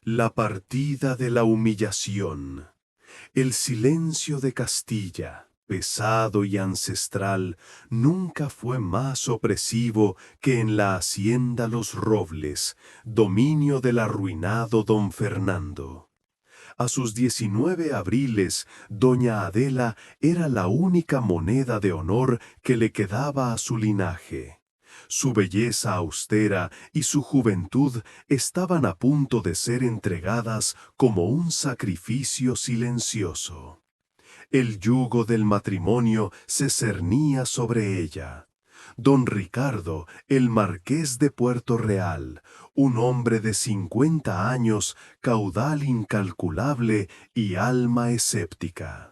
La partida de la humillación. El silencio de Castilla, pesado y ancestral, nunca fue más opresivo que en la hacienda Los Robles, dominio del arruinado don Fernando. A sus 19 abriles, doña Adela era la única moneda de honor que le quedaba a su linaje. Su belleza austera y su juventud estaban a punto de ser entregadas como un sacrificio silencioso. El yugo del matrimonio se cernía sobre ella. Don Ricardo, el marqués de Puerto Real, un hombre de 50 años, caudal incalculable y alma escéptica.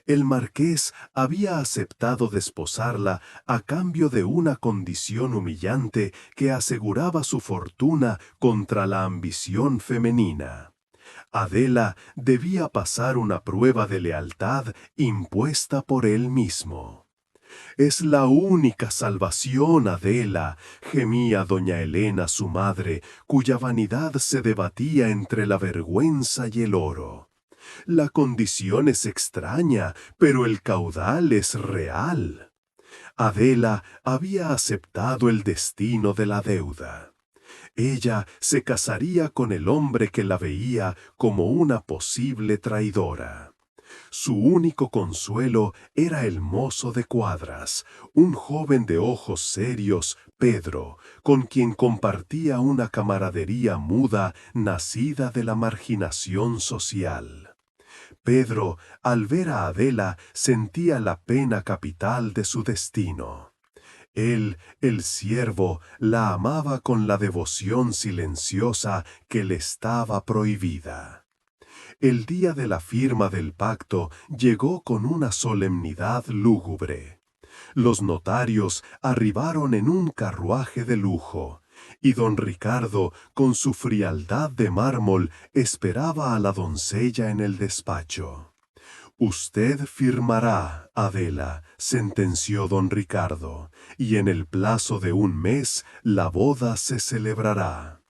El marqués había aceptado desposarla a cambio de una condición humillante que aseguraba su fortuna contra la ambición femenina. Adela debía pasar una prueba de lealtad impuesta por él mismo. «Es la única salvación, Adela», gemía doña Elena, su madre, cuya vanidad se debatía entre la vergüenza y el oro. «La condición es extraña, pero el caudal es real». Adela había aceptado el destino de la deuda. Ella se casaría con el hombre que la veía como una posible traidora. Su único consuelo era el mozo de cuadras, un joven de ojos serios, Pedro, con quien compartía una camaradería muda nacida de la marginación social. Pedro, al ver a Adela, sentía la pena capital de su destino. Él, el siervo, la amaba con la devoción silenciosa que le estaba prohibida. El día de la firma del pacto llegó con una solemnidad lúgubre. Los notarios arribaron en un carruaje de lujo, y don Ricardo, con su frialdad de mármol, esperaba a la doncella en el despacho. «Usted firmará, Adela», sentenció don Ricardo, «y en el plazo de un mes la boda se celebrará».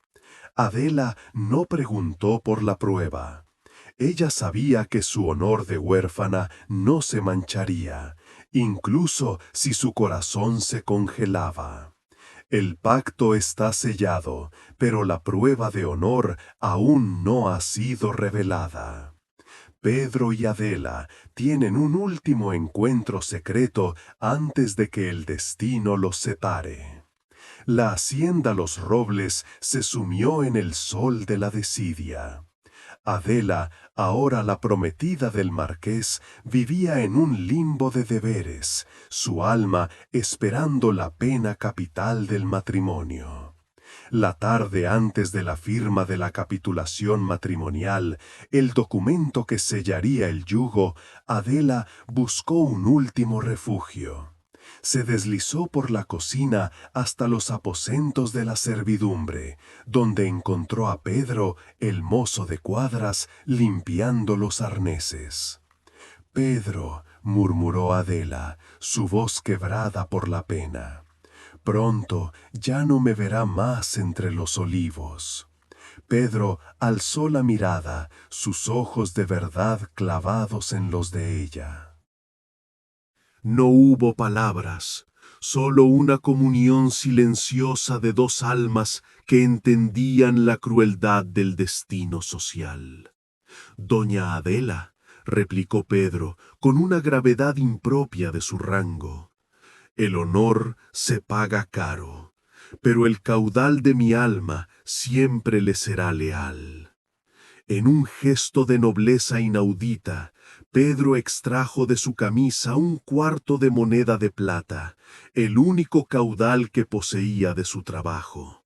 Adela no preguntó por la prueba. Ella sabía que su honor de huérfana no se mancharía, incluso si su corazón se congelaba. El pacto está sellado, pero la prueba de honor aún no ha sido revelada. Pedro y Adela tienen un último encuentro secreto antes de que el destino los separe. La hacienda Los Robles se sumió en el sol de la desidia. Adela, ahora la prometida del marqués, vivía en un limbo de deberes, su alma esperando la pena capital del matrimonio. La tarde antes de la firma de la capitulación matrimonial, el documento que sellaría el yugo, Adela buscó un último refugio. Se deslizó por la cocina hasta los aposentos de la servidumbre, donde encontró a Pedro, el mozo de cuadras, limpiando los arneses. «Pedro», murmuró Adela, su voz quebrada por la pena, «pronto ya no me verá más entre los olivos». Pedro alzó la mirada, sus ojos de verdad clavados en los de ella. No hubo palabras, solo una comunión silenciosa de dos almas que entendían la crueldad del destino social. «Doña Adela», replicó Pedro, con una gravedad impropia de su rango, «el honor se paga caro, pero el caudal de mi alma siempre le será leal». En un gesto de nobleza inaudita, Pedro extrajo de su camisa un cuarto de moneda de plata, el único caudal que poseía de su trabajo.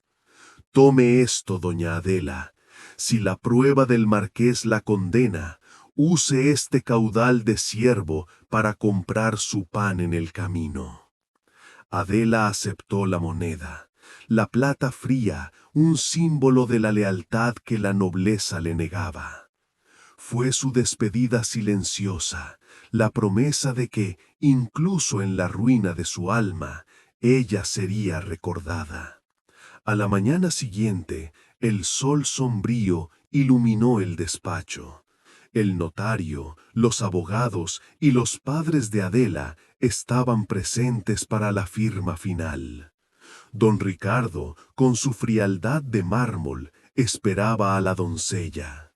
«Tome esto, doña Adela. Si la prueba del marqués la condena, use este caudal de siervo para comprar su pan en el camino». Adela aceptó la moneda. La plata fría, un símbolo de la lealtad que la nobleza le negaba. Fue su despedida silenciosa, la promesa de que, incluso en la ruina de su alma, ella sería recordada. A la mañana siguiente, el sol sombrío iluminó el despacho. El notario, los abogados y los padres de Adela estaban presentes para la firma final. Don Ricardo, con su frialdad de mármol, esperaba a la doncella.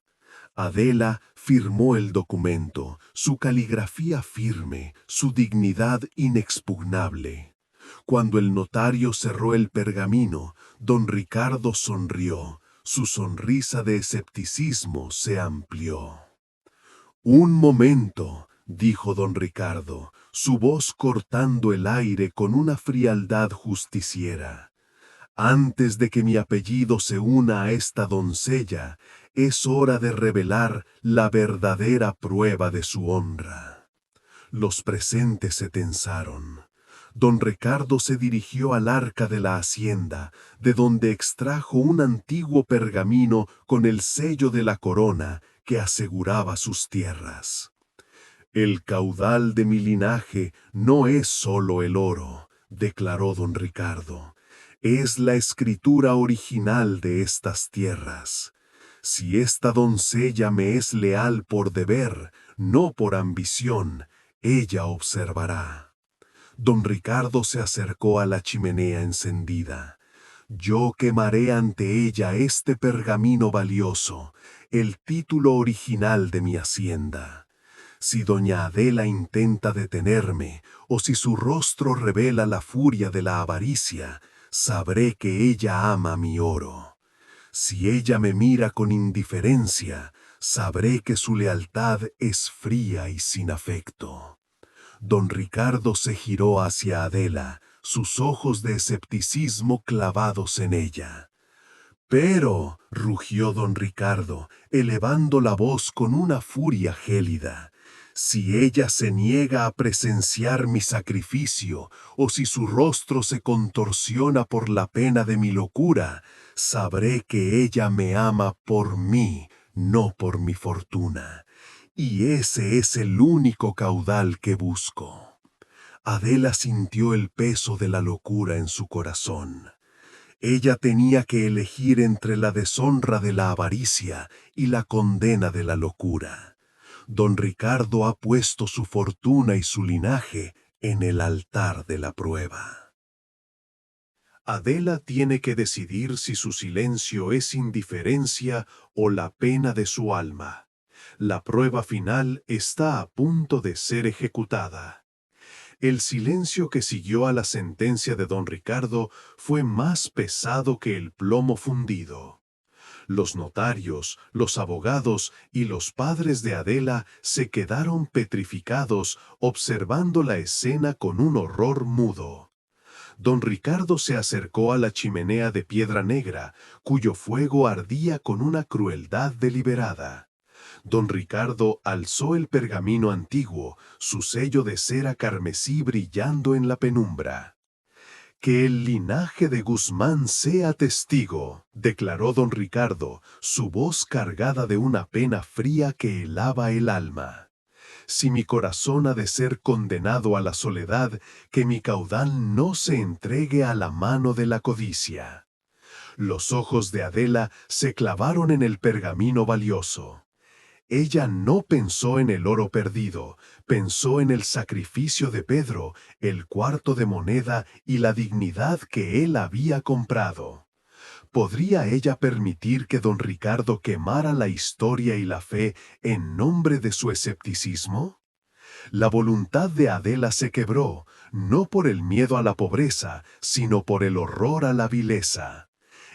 Adela firmó el documento, su caligrafía firme, su dignidad inexpugnable. Cuando el notario cerró el pergamino, don Ricardo sonrió. Su sonrisa de escepticismo se amplió. «Un momento», dijo don Ricardo, su voz cortando el aire con una frialdad justiciera. «Antes de que mi apellido se una a esta doncella, es hora de revelar la verdadera prueba de su honra». Los presentes se tensaron. Don Ricardo se dirigió al arca de la hacienda, de donde extrajo un antiguo pergamino con el sello de la corona que aseguraba sus tierras. «El caudal de mi linaje no es solo el oro», declaró don Ricardo, «es la escritura original de estas tierras. Si esta doncella me es leal por deber, no por ambición, ella observará». Don Ricardo se acercó a la chimenea encendida. «Yo quemaré ante ella este pergamino valioso, el título original de mi hacienda. Si doña Adela intenta detenerme, o si su rostro revela la furia de la avaricia, sabré que ella ama mi oro. Si ella me mira con indiferencia, sabré que su lealtad es fría y sin afecto». Don Ricardo se giró hacia Adela, sus ojos de escepticismo clavados en ella. «Pero», rugió don Ricardo, elevando la voz con una furia gélida, «si ella se niega a presenciar mi sacrificio, o si su rostro se contorsiona por la pena de mi locura, sabré que ella me ama por mí, no por mi fortuna. Y ese es el único caudal que busco». Adela sintió el peso de la locura en su corazón. Ella tenía que elegir entre la deshonra de la avaricia y la condena de la locura. Don Ricardo ha puesto su fortuna y su linaje en el altar de la prueba. Adela tiene que decidir si su silencio es indiferencia o la pena de su alma. La prueba final está a punto de ser ejecutada. El silencio que siguió a la sentencia de don Ricardo fue más pesado que el plomo fundido. Los notarios, los abogados y los padres de Adela se quedaron petrificados observando la escena con un horror mudo. Don Ricardo se acercó a la chimenea de piedra negra, cuyo fuego ardía con una crueldad deliberada. Don Ricardo alzó el pergamino antiguo, su sello de cera carmesí brillando en la penumbra. «Que el linaje de Guzmán sea testigo», declaró don Ricardo, su voz cargada de una pena fría que helaba el alma. «Si mi corazón ha de ser condenado a la soledad, que mi caudal no se entregue a la mano de la codicia». Los ojos de Adela se clavaron en el pergamino valioso. Ella no pensó en el oro perdido, pensó en el sacrificio de Pedro, el cuarto de moneda y la dignidad que él había comprado. ¿Podría ella permitir que don Ricardo quemara la historia y la fe en nombre de su escepticismo? La voluntad de Adela se quebró, no por el miedo a la pobreza, sino por el horror a la vileza.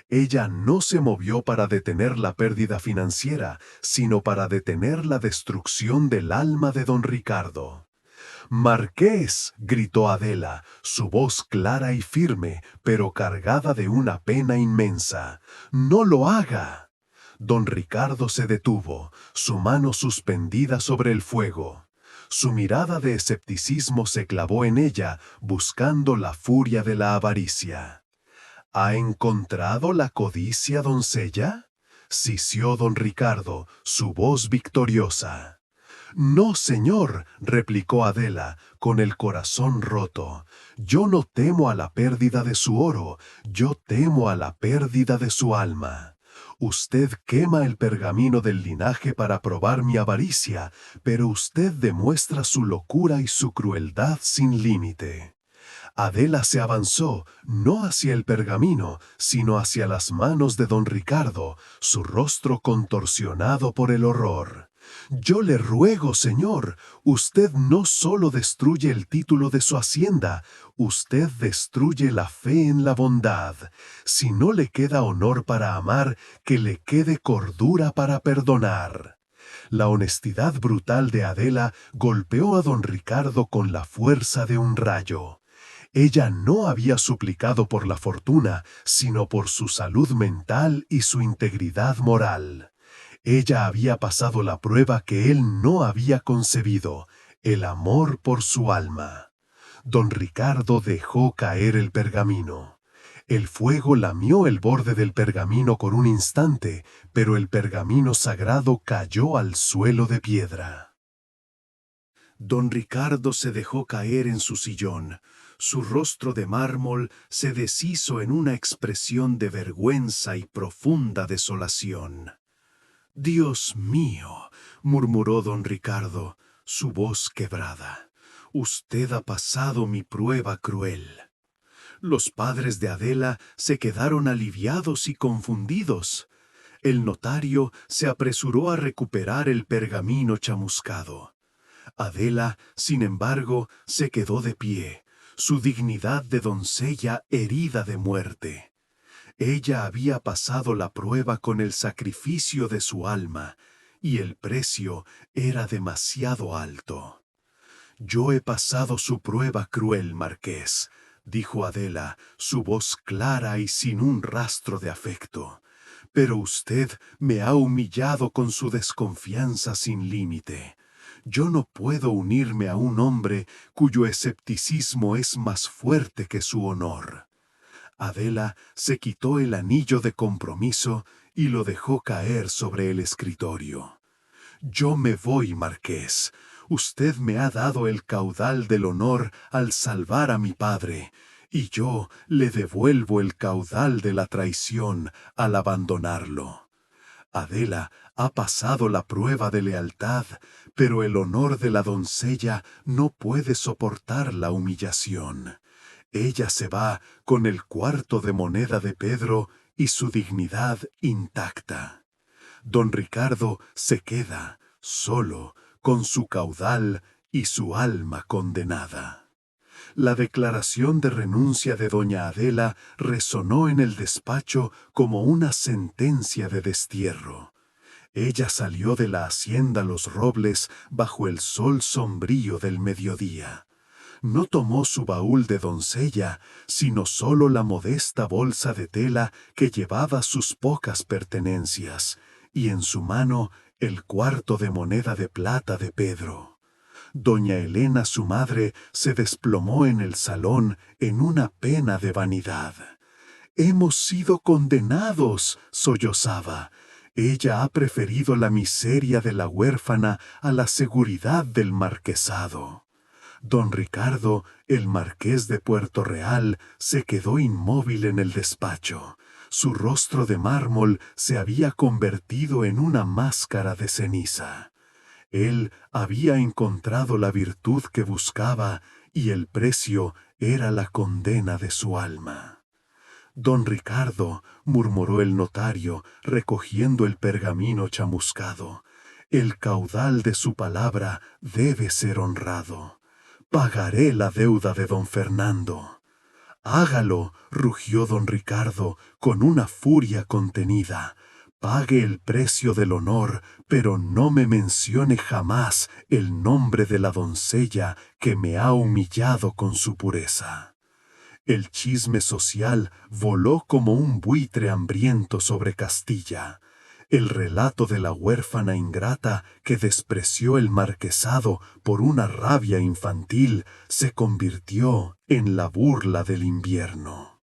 Ella no se movió para detener la pérdida financiera, sino para detener la destrucción del alma de don Ricardo. «Marqués», gritó Adela, su voz clara y firme, pero cargada de una pena inmensa, «no lo haga». Don Ricardo se detuvo, su mano suspendida sobre el fuego. Su mirada de escepticismo se clavó en ella, buscando la furia de la avaricia. «¿Ha encontrado la codicia, doncella?», sisió don Ricardo, su voz victoriosa. «No, señor», replicó Adela, con el corazón roto. «Yo no temo a la pérdida de su oro, yo temo a la pérdida de su alma. Usted quema el pergamino del linaje para probar mi avaricia, pero usted demuestra su locura y su crueldad sin límite. Adela se avanzó, no hacia el pergamino, sino hacia las manos de don Ricardo, su rostro contorsionado por el horror. Yo le ruego, señor, usted no solo destruye el título de su hacienda, usted destruye la fe en la bondad. Si no le queda honor para amar, que le quede cordura para perdonar. La honestidad brutal de Adela golpeó a don Ricardo con la fuerza de un rayo. Ella no había suplicado por la fortuna, sino por su salud mental y su integridad moral. Ella había pasado la prueba que él no había concebido, el amor por su alma. Don Ricardo dejó caer el pergamino. El fuego lamió el borde del pergamino por un instante, pero el pergamino sagrado cayó al suelo de piedra. Don Ricardo se dejó caer en su sillón. Su rostro de mármol se deshizo en una expresión de vergüenza y profunda desolación. «Dios mío», murmuró don Ricardo, su voz quebrada, «usted ha pasado mi prueba cruel». Los padres de Adela se quedaron aliviados y confundidos. El notario se apresuró a recuperar el pergamino chamuscado. Adela, sin embargo, se quedó de pie, su dignidad de doncella herida de muerte. Ella había pasado la prueba con el sacrificio de su alma, y el precio era demasiado alto. «Yo he pasado su prueba cruel, marqués», dijo Adela, su voz clara y sin un rastro de afecto. «Pero usted me ha humillado con su desconfianza sin límite. Yo no puedo unirme a un hombre cuyo escepticismo es más fuerte que su honor». Adela se quitó el anillo de compromiso y lo dejó caer sobre el escritorio. «Yo me voy, marqués. Usted me ha dado el caudal del honor al salvar a mi padre, y yo le devuelvo el caudal de la traición al abandonarlo. Adela ha pasado la prueba de lealtad, pero el honor de la doncella no puede soportar la humillación. Ella se va con el cuarto de moneda de Pedro y su dignidad intacta. Don Ricardo se queda solo con su caudal y su alma condenada». La declaración de renuncia de doña Adela resonó en el despacho como una sentencia de destierro. Ella salió de la hacienda Los Robles bajo el sol sombrío del mediodía. No tomó su baúl de doncella, sino solo la modesta bolsa de tela que llevaba sus pocas pertenencias, y en su mano el cuarto de moneda de plata de Pedro. Doña Elena, su madre, se desplomó en el salón en una pena de vanidad. «Hemos sido condenados», sollozaba. «Ella ha preferido la miseria de la huérfana a la seguridad del marquesado». Don Ricardo, el marqués de Puerto Real, se quedó inmóvil en el despacho. Su rostro de mármol se había convertido en una máscara de ceniza. Él había encontrado la virtud que buscaba y el precio era la condena de su alma. «Don Ricardo», murmuró el notario, recogiendo el pergamino chamuscado, «el caudal de su palabra debe ser honrado. Pagaré la deuda de don Fernando». «Hágalo», rugió don Ricardo con una furia contenida. «Pague el precio del honor, pero no me mencione jamás el nombre de la doncella que me ha humillado con su pureza». El chisme social voló como un buitre hambriento sobre Castilla. El relato de la huérfana ingrata que despreció el marquesado por una rabia infantil se convirtió en la burla del invierno.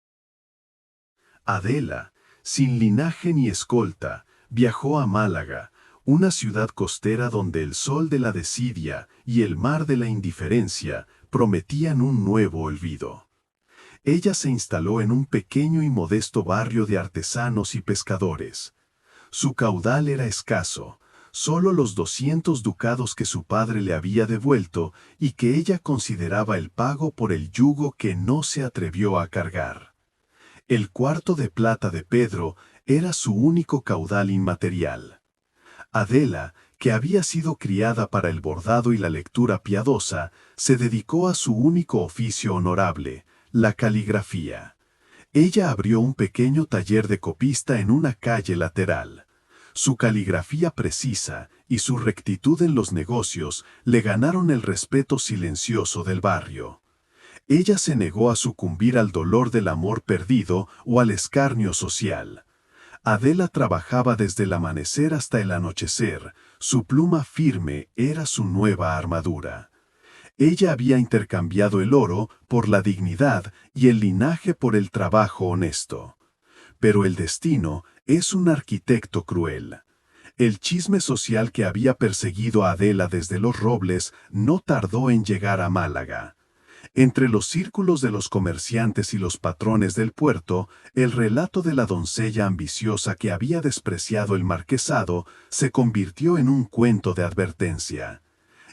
Adela, sin linaje ni escolta, viajó a Málaga, una ciudad costera donde el sol de la desidia y el mar de la indiferencia prometían un nuevo olvido. Ella se instaló en un pequeño y modesto barrio de artesanos y pescadores. Su caudal era escaso, solo los 200 ducados que su padre le había devuelto y que ella consideraba el pago por el yugo que no se atrevió a cargar. El cuarto de plata de Pedro era su único caudal inmaterial. Adela, que había sido criada para el bordado y la lectura piadosa, se dedicó a su único oficio honorable, la caligrafía. Ella abrió un pequeño taller de copista en una calle lateral. Su caligrafía precisa y su rectitud en los negocios le ganaron el respeto silencioso del barrio. Ella se negó a sucumbir al dolor del amor perdido o al escarnio social. Adela trabajaba desde el amanecer hasta el anochecer, su pluma firme era su nueva armadura. Ella había intercambiado el oro por la dignidad y el linaje por el trabajo honesto. Pero el destino es un arquitecto cruel. El chisme social que había perseguido a Adela desde los Robles no tardó en llegar a Málaga. Entre los círculos de los comerciantes y los patrones del puerto, el relato de la doncella ambiciosa que había despreciado el marquesado se convirtió en un cuento de advertencia.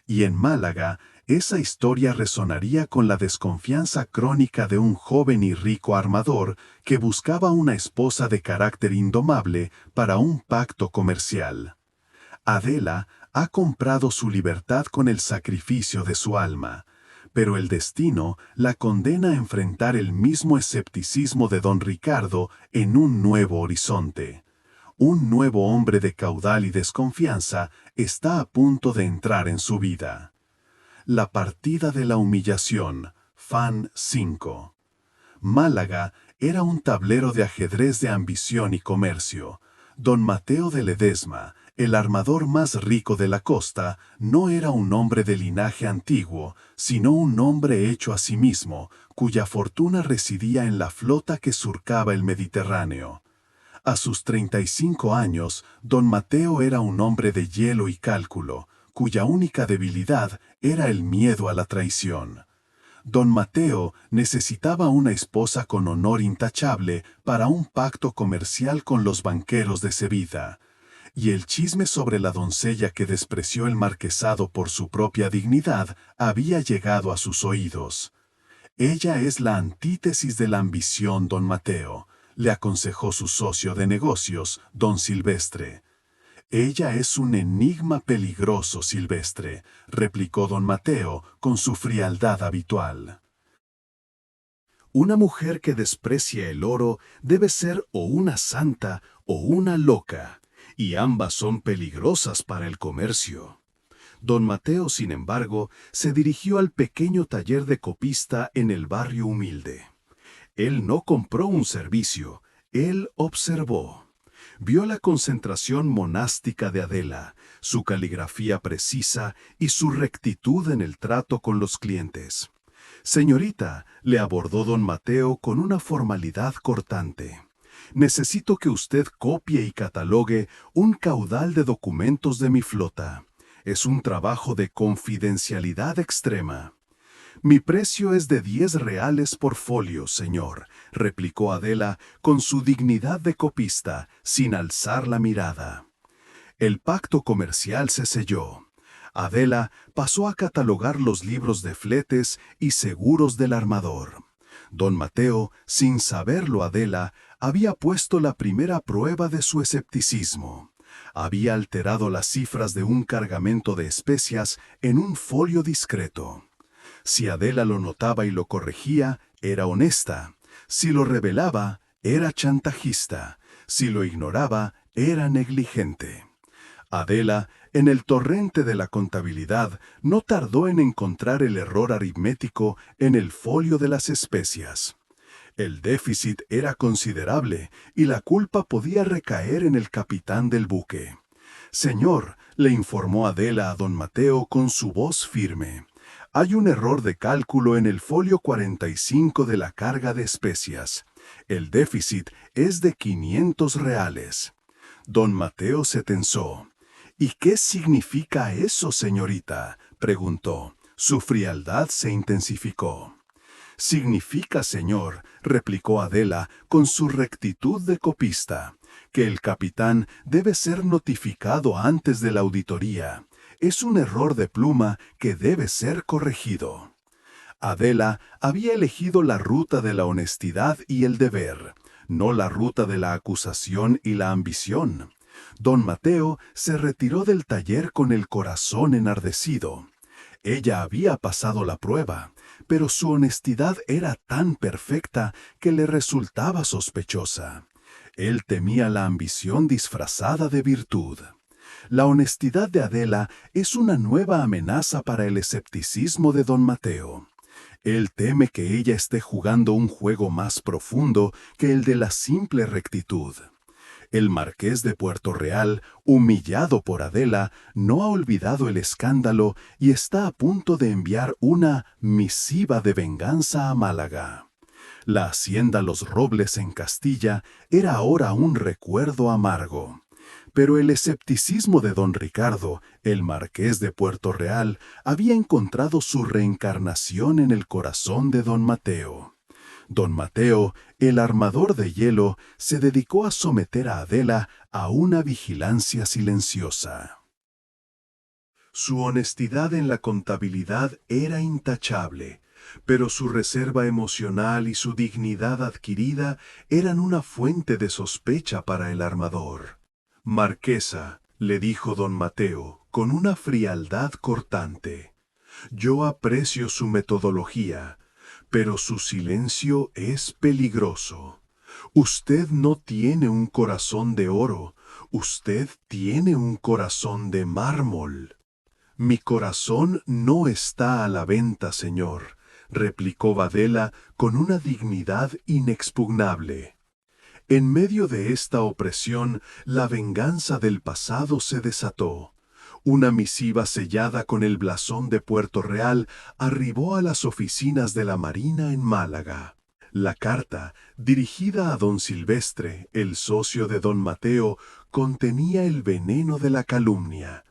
Y en Málaga, esa historia resonaría con la desconfianza crónica de un joven y rico armador que buscaba una esposa de carácter indomable para un pacto comercial. Adela ha comprado su libertad con el sacrificio de su alma, pero el destino la condena a enfrentar el mismo escepticismo de don Ricardo en un nuevo horizonte. Un nuevo hombre de caudal y desconfianza está a punto de entrar en su vida. La partida de la humillación, Fan 5. Málaga era un tablero de ajedrez de ambición y comercio. Don Mateo de Ledesma, el armador más rico de la costa, no era un hombre de linaje antiguo, sino un hombre hecho a sí mismo, cuya fortuna residía en la flota que surcaba el Mediterráneo. A sus 35 años, don Mateo era un hombre de hielo y cálculo, cuya única debilidad era el miedo a la traición. Don Mateo necesitaba una esposa con honor intachable para un pacto comercial con los banqueros de Sevilla, y el chisme sobre la doncella que despreció el marquesado por su propia dignidad había llegado a sus oídos. Ella es la antítesis de la ambición, don Mateo, le aconsejó su socio de negocios, don Silvestre. Ella es un enigma peligroso, Silvestre, replicó don Mateo con su frialdad habitual. Una mujer que desprecia el oro debe ser o una santa o una loca, y ambas son peligrosas para el comercio. Don Mateo, sin embargo, se dirigió al pequeño taller de copista en el barrio humilde. Él no compró un servicio, él observó. Vio la concentración monástica de Adela, su caligrafía precisa y su rectitud en el trato con los clientes. Señorita, le abordó don Mateo con una formalidad cortante. Necesito que usted copie y catalogue un caudal de documentos de mi flota. Es un trabajo de confidencialidad extrema. Mi precio es de 10 reales por folio, señor, replicó Adela con su dignidad de copista, sin alzar la mirada. El pacto comercial se selló. Adela pasó a catalogar los libros de fletes y seguros del armador. Don Mateo, sin saberlo Adela, había puesto la primera prueba de su escepticismo. Había alterado las cifras de un cargamento de especias en un folio discreto. Si Adela lo notaba y lo corregía, era honesta. Si lo revelaba, era chantajista. Si lo ignoraba, era negligente. Adela, en el torrente de la contabilidad, no tardó en encontrar el error aritmético en el folio de las especias. El déficit era considerable y la culpa podía recaer en el capitán del buque. Señor, le informó Adela a don Mateo con su voz firme. Hay un error de cálculo en el folio 45 de la carga de especias. El déficit es de 500 reales. Don Mateo se tensó. ¿Y qué significa eso, señorita?, preguntó. Su frialdad se intensificó. Significa, señor, replicó Adela con su rectitud de copista, que el capitán debe ser notificado antes de la auditoría. Es un error de pluma que debe ser corregido. Adela había elegido la ruta de la honestidad y el deber, no la ruta de la acusación y la ambición. Don Mateo se retiró del taller con el corazón enardecido. Ella había pasado la prueba, pero su honestidad era tan perfecta que le resultaba sospechosa. Él temía la ambición disfrazada de virtud. La honestidad de Adela es una nueva amenaza para el escepticismo de don Mateo. Él teme que ella esté jugando un juego más profundo que el de la simple rectitud. El marqués de Puerto Real, humillado por Adela, no ha olvidado el escándalo y está a punto de enviar una misiva de venganza a Málaga. La hacienda Los Robles en Castilla era ahora un recuerdo amargo. Pero el escepticismo de don Ricardo, el marqués de Puerto Real, había encontrado su reencarnación en el corazón de don Mateo. Don Mateo, el armador de hielo, se dedicó a someter a Adela a una vigilancia silenciosa. Su honestidad en la contabilidad era intachable, pero su reserva emocional y su dignidad adquirida eran una fuente de sospecha para el armador. Marquesa, le dijo don Mateo, con una frialdad cortante, yo aprecio su metodología, pero su silencio es peligroso. Usted no tiene un corazón de oro, usted tiene un corazón de mármol. Mi corazón no está a la venta, señor, replicó Adela con una dignidad inexpugnable. En medio de esta opresión, la venganza del pasado se desató. Una misiva sellada con el blasón de Puerto Real arribó a las oficinas de la Marina en Málaga. La carta, dirigida a don Silvestre, el socio de don Mateo, contenía el veneno de la calumnia.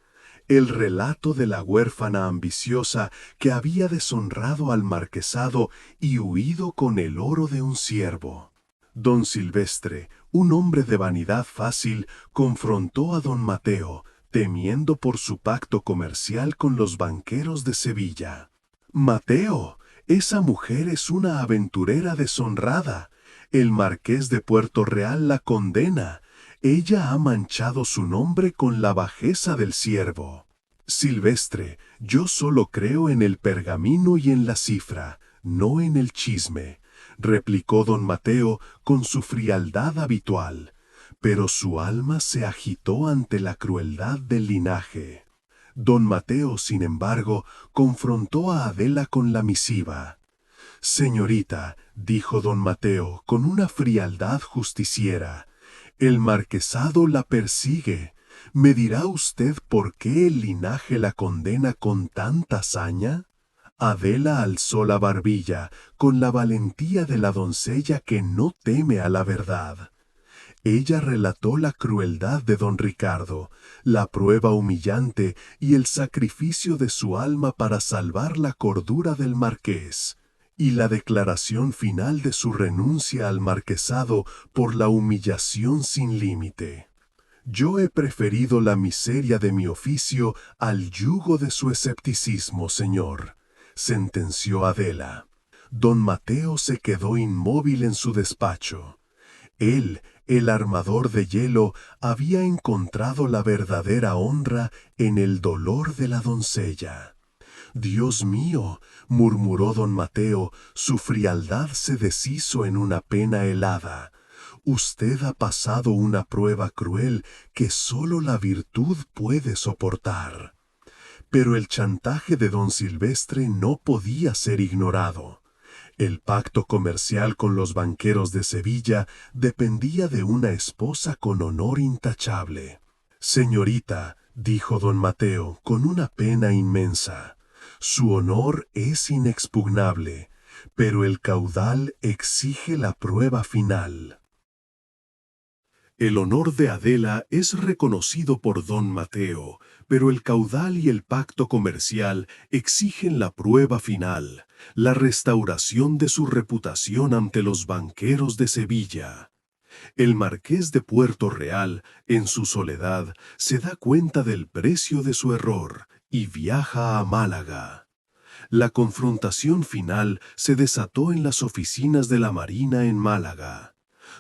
El relato de la huérfana ambiciosa que había deshonrado al marquesado y huido con el oro de un siervo. Don Silvestre, un hombre de vanidad fácil, confrontó a don Mateo, temiendo por su pacto comercial con los banqueros de Sevilla. Mateo, esa mujer es una aventurera deshonrada. El marqués de Puerto Real la condena. Ella ha manchado su nombre con la bajeza del siervo. Silvestre, yo solo creo en el pergamino y en la cifra, no en el chisme, replicó don Mateo con su frialdad habitual, pero su alma se agitó ante la crueldad del linaje. Don Mateo, sin embargo, confrontó a Adela con la misiva. Señorita, dijo don Mateo con una frialdad justiciera, el marquesado la persigue. ¿Me dirá usted por qué el linaje la condena con tanta saña? Adela alzó la barbilla con la valentía de la doncella que no teme a la verdad. Ella relató la crueldad de don Ricardo, la prueba humillante y el sacrificio de su alma para salvar la cordura del marqués, y la declaración final de su renuncia al marquesado por la humillación sin límite. Yo he preferido la miseria de mi oficio al yugo de su escepticismo, señor, sentenció Adela. Don Mateo se quedó inmóvil en su despacho. Él, el armador de hielo, había encontrado la verdadera honra en el dolor de la doncella. Dios mío, murmuró don Mateo, su frialdad se deshizo en una pena helada. Usted ha pasado una prueba cruel que sólo la virtud puede soportar. Pero el chantaje de don Silvestre no podía ser ignorado. El pacto comercial con los banqueros de Sevilla dependía de una esposa con honor intachable. Señorita, dijo don Mateo con una pena inmensa, su honor es inexpugnable, pero el caudal exige la prueba final. El honor de Adela es reconocido por don Mateo, pero el caudal y el pacto comercial exigen la prueba final, la restauración de su reputación ante los banqueros de Sevilla. El marqués de Puerto Real, en su soledad, se da cuenta del precio de su error y viaja a Málaga. La confrontación final se desató en las oficinas de la Marina en Málaga.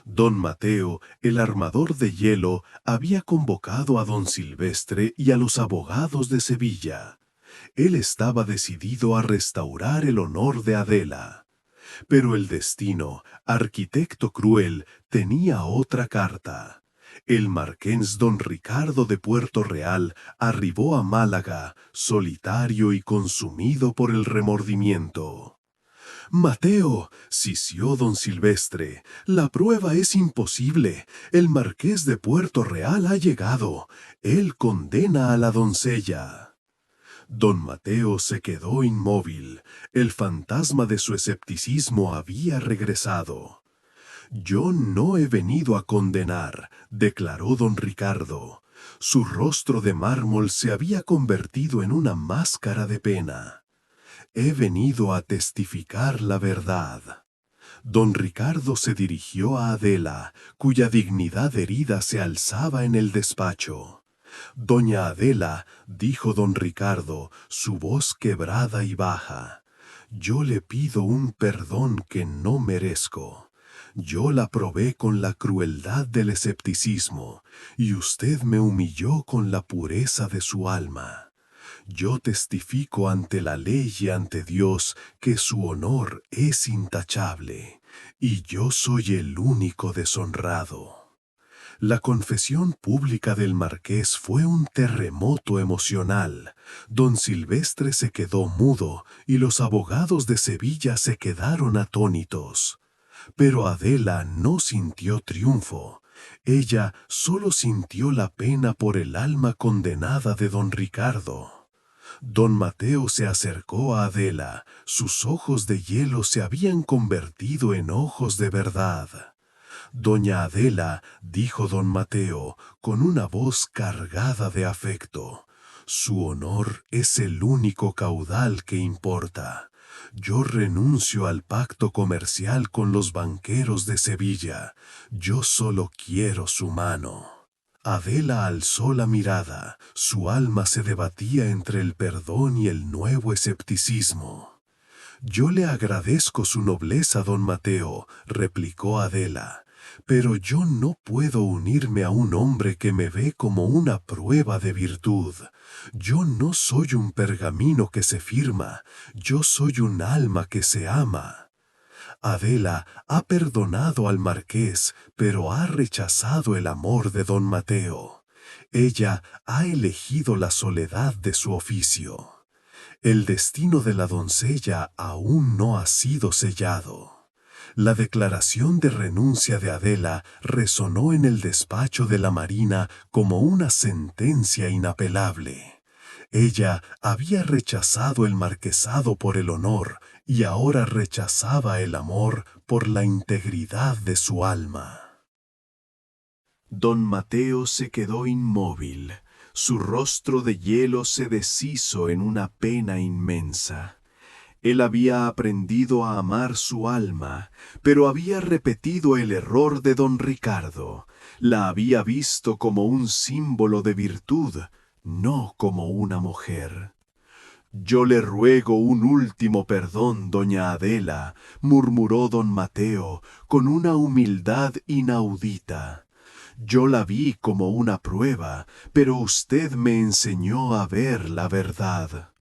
Don Mateo, el armador de hielo, había convocado a don Silvestre y a los abogados de Sevilla. Él estaba decidido a restaurar el honor de Adela. Pero el destino, arquitecto cruel, tenía otra carta. El marqués don Ricardo de Puerto Real arribó a Málaga, solitario y consumido por el remordimiento. «Mateo», sisió don Silvestre, «la prueba es imposible. El marqués de Puerto Real ha llegado. Él condena a la doncella». Don Mateo se quedó inmóvil. El fantasma de su escepticismo había regresado. «Yo no he venido a condenar», declaró don Ricardo. Su rostro de mármol se había convertido en una máscara de pena. «He venido a testificar la verdad». Don Ricardo se dirigió a Adela, cuya dignidad herida se alzaba en el despacho. «Doña Adela», dijo don Ricardo, su voz quebrada y baja, «yo le pido un perdón que no merezco. Yo la probé con la crueldad del escepticismo, y usted me humilló con la pureza de su alma. Yo testifico ante la ley y ante Dios que su honor es intachable, y yo soy el único deshonrado». La confesión pública del marqués fue un terremoto emocional. Don Silvestre se quedó mudo y los abogados de Sevilla se quedaron atónitos. Pero Adela no sintió triunfo. Ella solo sintió la pena por el alma condenada de don Ricardo. Don Mateo se acercó a Adela. Sus ojos de hielo se habían convertido en ojos de verdad. «Doña Adela», dijo don Mateo, con una voz cargada de afecto, «su honor es el único caudal que importa. Yo renuncio al pacto comercial con los banqueros de Sevilla. Yo solo quiero su mano». Adela alzó la mirada. Su alma se debatía entre el perdón y el nuevo escepticismo. «Yo le agradezco su nobleza, don Mateo», replicó Adela, «pero yo no puedo unirme a un hombre que me ve como una prueba de virtud. Yo no soy un pergamino que se firma, yo soy un alma que se ama». Adela ha perdonado al marqués, pero ha rechazado el amor de don Mateo. Ella ha elegido la soledad de su oficio. El destino de la doncella aún no ha sido sellado. La declaración de renuncia de Adela resonó en el despacho de la Marina como una sentencia inapelable. Ella había rechazado el marquesado por el honor y ahora rechazaba el amor por la integridad de su alma. Don Mateo se quedó inmóvil. Su rostro de hielo se deshizo en una pena inmensa. Él había aprendido a amar su alma, pero había repetido el error de don Ricardo. La había visto como un símbolo de virtud, no como una mujer. «Yo le ruego un último perdón, doña Adela», murmuró don Mateo, con una humildad inaudita. «Yo la vi como una prueba, pero usted me enseñó a ver la verdad».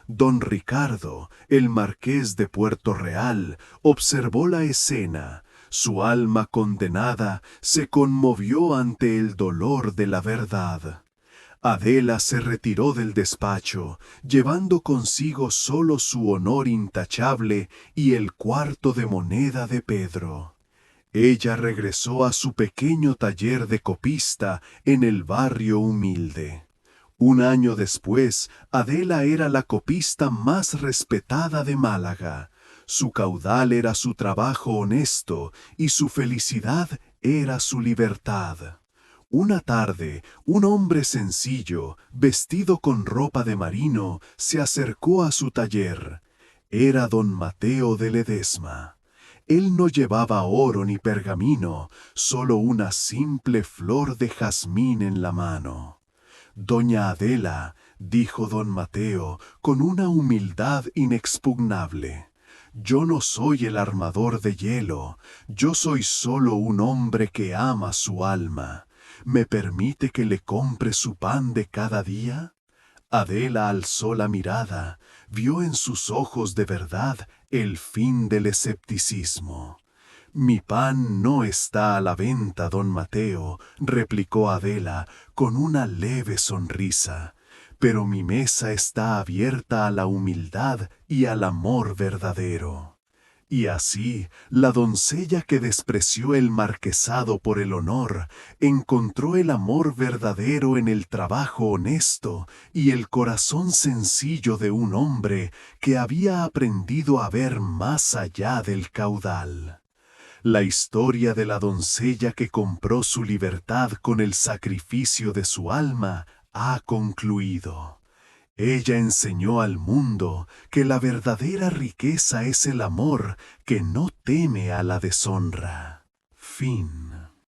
Don Ricardo, el marqués de Puerto Real, observó la escena. Su alma condenada se conmovió ante el dolor de la verdad. Adela se retiró del despacho, llevando consigo solo su honor intachable y el cuarto de moneda de Pedro. Ella regresó a su pequeño taller de copista en el barrio humilde. Un año después, Adela era la copista más respetada de Málaga. Su caudal era su trabajo honesto y su felicidad era su libertad. Una tarde, un hombre sencillo, vestido con ropa de marino, se acercó a su taller. Era don Mateo de Ledesma. Él no llevaba oro ni pergamino, solo una simple flor de jazmín en la mano. Doña Adela, dijo don Mateo, con una humildad inexpugnable, yo no soy el armador de hielo, yo soy solo un hombre que ama su alma. ¿Me permite que le compre su pan de cada día? Adela alzó la mirada, vio en sus ojos de verdad el fin del escepticismo. Mi pan no está a la venta, don Mateo, replicó Adela con una leve sonrisa, pero mi mesa está abierta a la humildad y al amor verdadero. Y así, la doncella que despreció el marquesado por el honor, encontró el amor verdadero en el trabajo honesto y el corazón sencillo de un hombre que había aprendido a ver más allá del caudal. La historia de la doncella que compró su libertad con el sacrificio de su alma ha concluido. Ella enseñó al mundo que la verdadera riqueza es el amor que no teme a la deshonra. Fin.